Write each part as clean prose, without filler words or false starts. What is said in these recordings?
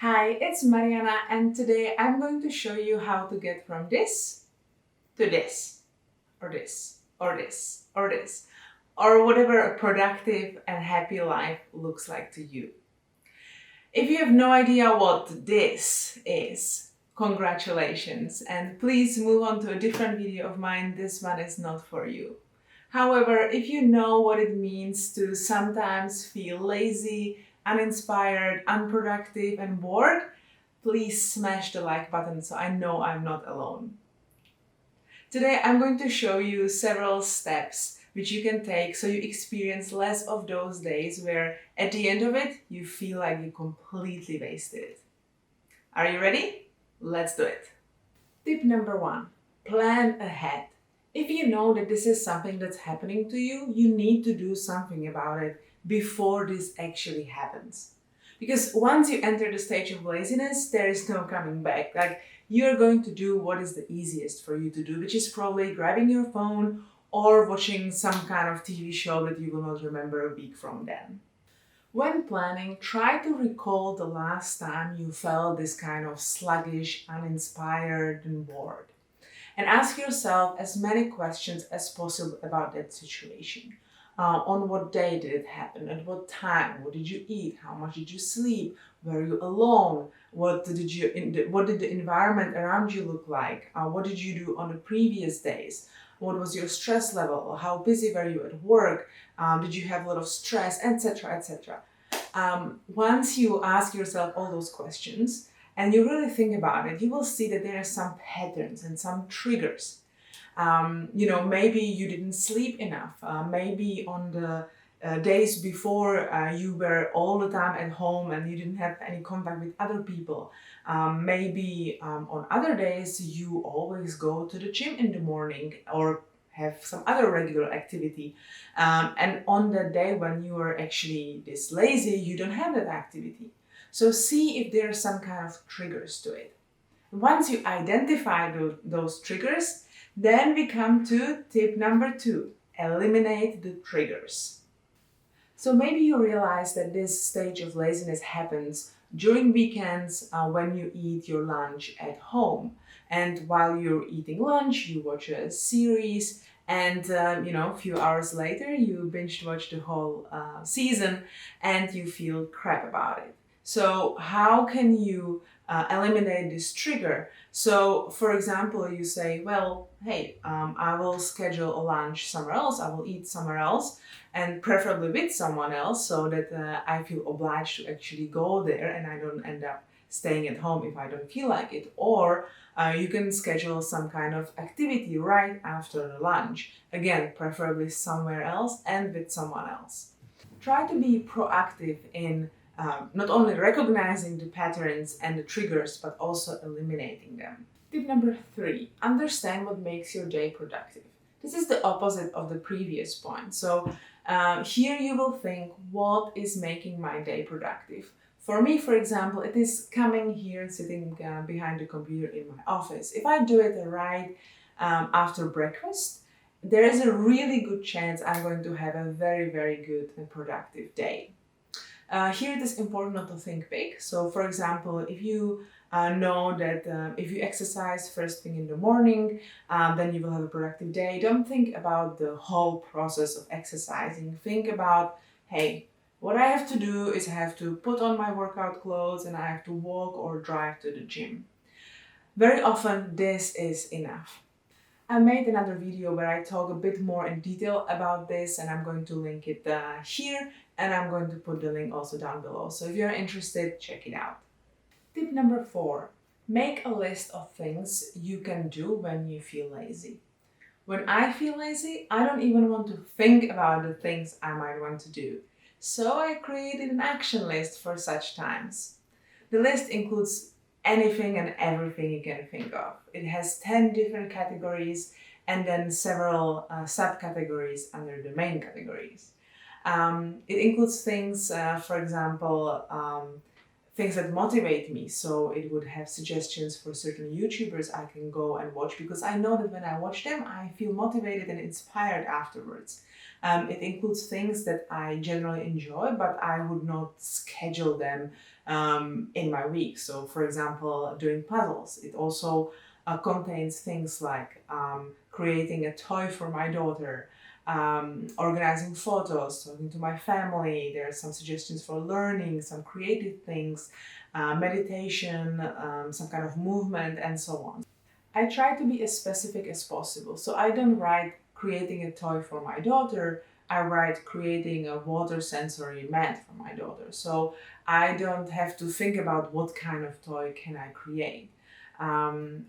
Hi, it's Mariana, and today I'm going to show you how to get from this to this, or this, or this, or this, or whatever a productive and happy life looks like to you. If you have no idea what this is, congratulations, and please move on to a different video of mine. This one is not for you. However, if you know what it means to sometimes feel lazy, uninspired, unproductive, and bored, please smash the like button so I know I'm not alone. Today I'm going to show you several steps which you can take so you experience less of those days where at the end of it you feel like you completely wasted it. Are you ready? Let's do it. Tip number 1. Plan ahead. If you know that this is something that's happening to you, you need to do something about it before this actually happens. Because once you enter the stage of laziness, there is no coming back. Like, you're going to do what is the easiest for you to do, which is probably grabbing your phone or watching some kind of TV show that you will not remember a week from then. When planning, try to recall the last time you felt this kind of sluggish, uninspired, and bored. And ask yourself as many questions as possible about that situation. On what day did it happen? At what time? What did you eat? How much did you sleep? Were you alone? What did the environment around you look like? What did you do on the previous days? What was your stress level? How busy were you at work? Did you have a lot of stress, etc., etc.? Once you ask yourself all those questions and you really think about it, you will see that there are some patterns and some triggers. Maybe you didn't sleep enough. Maybe on the days before you were all the time at home and you didn't have any contact with other people. Maybe on other days you always go to the gym in the morning or have some other regular activity. And on that day when you are actually this lazy, you don't have that activity. So see if there are some kind of triggers to it. Once you identify those triggers, then we come to tip number 2, eliminate the triggers. So maybe you realize that this stage of laziness happens during weekends when you eat your lunch at home. And while you're eating lunch, you watch a series and, a few hours later, you binge watch the whole season and you feel crap about it. So how can you eliminate this trigger? So, for example, you say, well, hey, I will schedule a lunch somewhere else, I will eat somewhere else, and preferably with someone else so that I feel obliged to actually go there and I don't end up staying at home if I don't feel like it. Or you can schedule some kind of activity right after the lunch. Again, preferably somewhere else and with someone else. Try to be proactive in not only recognizing the patterns and the triggers, but also eliminating them. Tip number 3, understand what makes your day productive. This is the opposite of the previous point. So here you will think, what is making my day productive? For me, for example, it is coming here and sitting behind the computer in my office. If I do it right after breakfast, there is a really good chance I'm going to have a very, very good and productive day. Here it is important not to think big. So, for example, if you know that if you exercise first thing in the morning, then you will have a productive day. Don't think about the whole process of exercising. Think about, hey, what I have to do is I have to put on my workout clothes and I have to walk or drive to the gym. Very often this is enough. I made another video where I talk a bit more in detail about this and I'm going to link it here and I'm going to put the link also down below. So if you're interested, check it out. Tip number 4, make a list of things you can do when you feel lazy. When I feel lazy, I don't even want to think about the things I might want to do. So I created an action list for such times. The list includes anything and everything you can think of. It has 10 different categories and then several subcategories under the main categories. It includes things, for example, things that motivate me. So it would have suggestions for certain YouTubers I can go and watch because I know that when I watch them, I feel motivated and inspired afterwards. It includes things that I generally enjoy, but I would not schedule them in my week. So for example, doing puzzles. It also contains things like creating a toy for my daughter, organizing photos, talking to my family. There are some suggestions for learning, some creative things, meditation, some kind of movement, and so on. I try to be as specific as possible. So I don't write creating a toy for my daughter, I write creating a water sensory mat for my daughter. So I don't have to think about what kind of toy can I create. Um,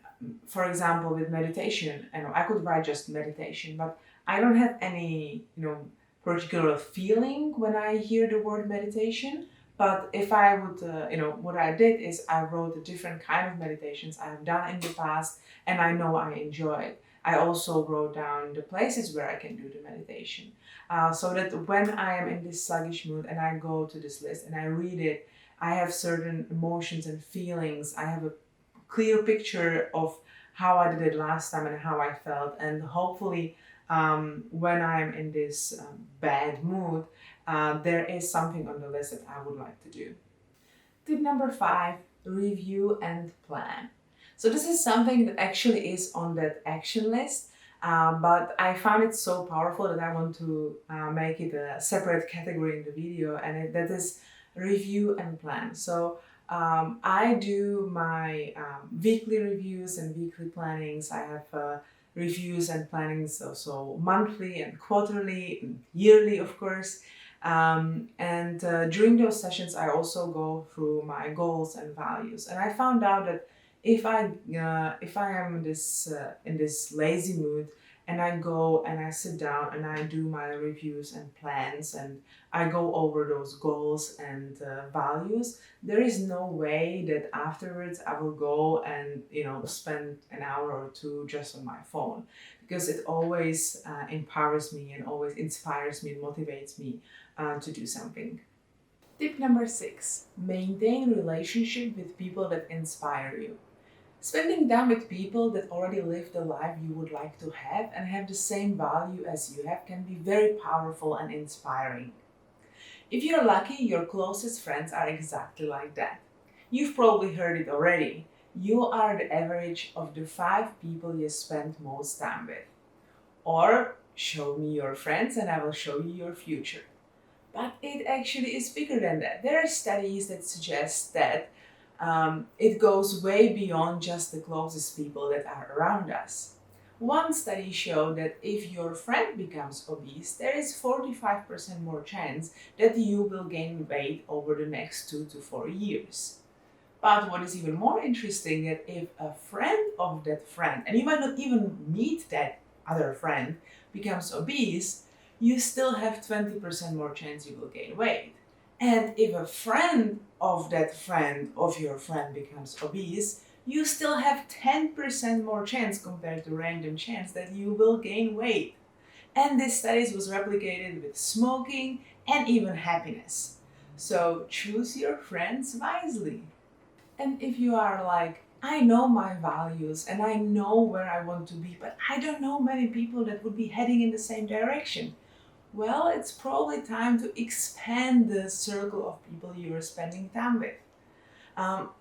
for example, with meditation, I could write just meditation, but I don't have any, particular feeling when I hear the word meditation. But if I would, what I did is I wrote the different kind of meditations I have done in the past, and I know I enjoy it. I also wrote down the places where I can do the meditation, so that when I am in this sluggish mood and I go to this list and I read it, I have certain emotions and feelings. I have a clear picture of how I did it last time and how I felt, and hopefully, when I'm in this bad mood, there is something on the list that I would like to do. Tip number 5, review and plan. So this is something that actually is on that action list, but I found it so powerful that I want to make it a separate category in the video, and that is review and plan. So I do my weekly reviews and weekly plannings. I have reviews and plannings also monthly and quarterly and yearly, of course. And during those sessions, I also go through my goals and values. And I found out that if I am in this lazy mood, and I go and I sit down and I do my reviews and plans and I go over those goals and values, there is no way that afterwards I will go and spend an hour or two just on my phone, because it always empowers me and always inspires me and motivates me to do something. Tip number 6, maintain relationship with people that inspire you. Spending time with people that already live the life you would like to have and have the same value as you have can be very powerful and inspiring. If you're lucky, your closest friends are exactly like that. You've probably heard it already. You are the average of the 5 people you spend most time with. Or, show me your friends and I will show you your future. But it actually is bigger than that. There are studies that suggest that it goes way beyond just the closest people that are around us. One study showed that if your friend becomes obese, there is 45% more chance that you will gain weight over the next 2 to 4 years. But what is even more interesting, that if a friend of that friend, and you might not even meet that other friend, becomes obese, you still have 20% more chance you will gain weight. And if a friend of that friend of your friend becomes obese, you still have 10% more chance compared to random chance that you will gain weight. And this study was replicated with smoking and even happiness. So choose your friends wisely. And if you are like, I know my values and I know where I want to be, but I don't know many people that would be heading in the same direction, well, it's probably time to expand the circle of people you are spending time with.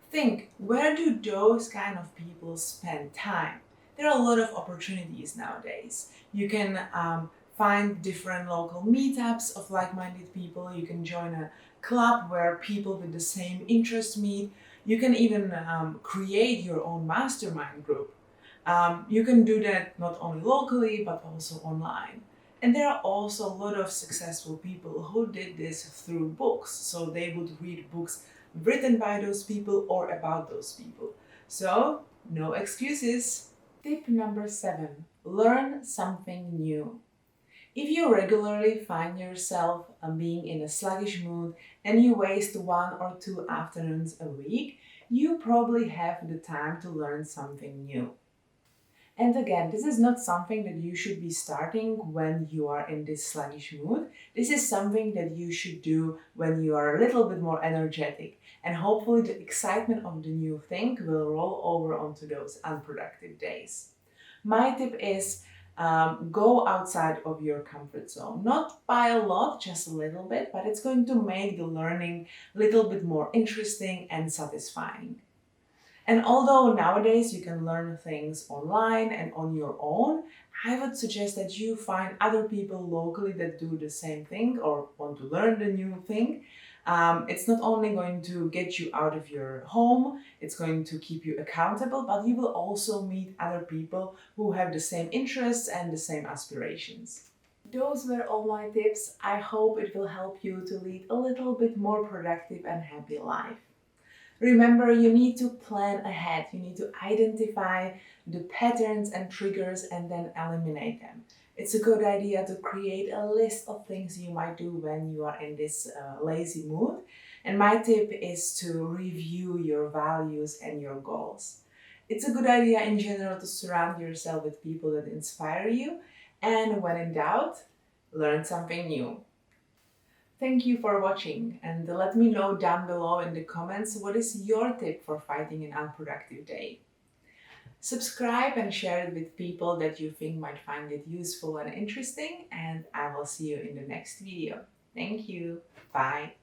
Think, where do those kind of people spend time? There are a lot of opportunities nowadays. You can find different local meetups of like-minded people. You can join a club where people with the same interests meet. You can even create your own mastermind group. You can do that not only locally, but also online. And there are also a lot of successful people who did this through books. So they would read books written by those people or about those people. So, no excuses. Tip number 7, learn something new. If you regularly find yourself being in a sluggish mood and you waste 1 or 2 afternoons a week, you probably have the time to learn something new. And again, this is not something that you should be starting when you are in this sluggish mood. This is something that you should do when you are a little bit more energetic. And hopefully the excitement of the new thing will roll over onto those unproductive days. My tip is Go outside of your comfort zone. Not by a lot, just a little bit, but it's going to make the learning a little bit more interesting and satisfying. And although nowadays you can learn things online and on your own, I would suggest that you find other people locally that do the same thing or want to learn the new thing. It's not only going to get you out of your home, it's going to keep you accountable, but you will also meet other people who have the same interests and the same aspirations. Those were all my tips. I hope it will help you to lead a little bit more productive and happy life. Remember, you need to plan ahead. You need to identify the patterns and triggers and then eliminate them. It's a good idea to create a list of things you might do when you are in this lazy mood. And my tip is to review your values and your goals. It's a good idea in general to surround yourself with people that inspire you. And when in doubt, learn something new. Thank you for watching, and let me know down below in the comments what is your tip for fighting an unproductive day. Subscribe and share it with people that you think might find it useful and interesting, and I will see you in the next video. Thank you. Bye.